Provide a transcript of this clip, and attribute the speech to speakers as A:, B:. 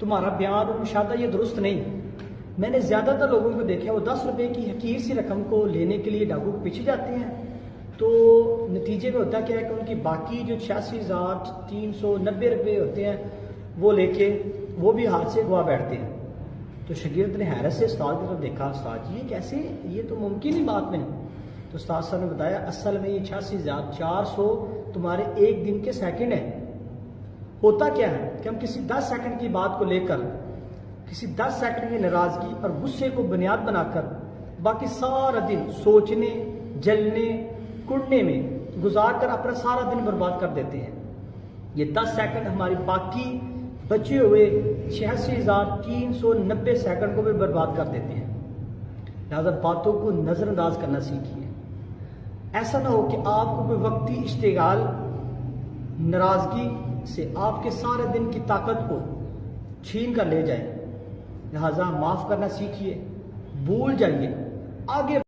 A: تمہارا بیان اور مشاہدہ یہ درست نہیں۔ میں نے زیادہ تر لوگوں کو دیکھا وہ 10 روپے کی حقیر سی رقم کو لینے کے لیے ڈاکو کے پیچھے جاتے ہیں، تو نتیجے میں ہوتا کیا ہے کہ ان کی باقی جو 86,390 روپے ہوتے ہیں وہ لے کے وہ بھی ہاتھ سے گوا بیٹھتے ہیں۔ تو شاگرد نے حیرت سے استاد کی طرف دیکھا، استاد جی یہ کیسے، یہ تو ممکن ہی بات نہیں۔ تو استاد صاحب نے بتایا اصل میں یہ 86,400 تمہارے ایک دن کے سیکنڈ ہیں۔ ہوتا کیا ہے کہ ہم کسی 10 سیکنڈ کی بات کو لے کر، کسی 10 سیکنڈ کی ناراضگی اور غصے کو بنیاد بنا کر باقی سارا دن سوچنے، جلنے، کڑنے میں گزار کر اپنا سارا دن برباد کر دیتے ہیں۔ یہ 10 سیکنڈ ہماری باقی بچے ہوئے 86,390 سیکنڈ کو بھی برباد کر دیتے ہیں۔ لہذا باتوں کو نظر انداز کرنا سیکھیے۔ ایسا نہ ہو کہ آپ کو کوئی وقتی اشتغال، ناراضگی سے آپ کے سارے دن کی طاقت کو چھین کر لے جائے۔ لہذا معاف کرنا سیکھیے، بھول جائیے، آگے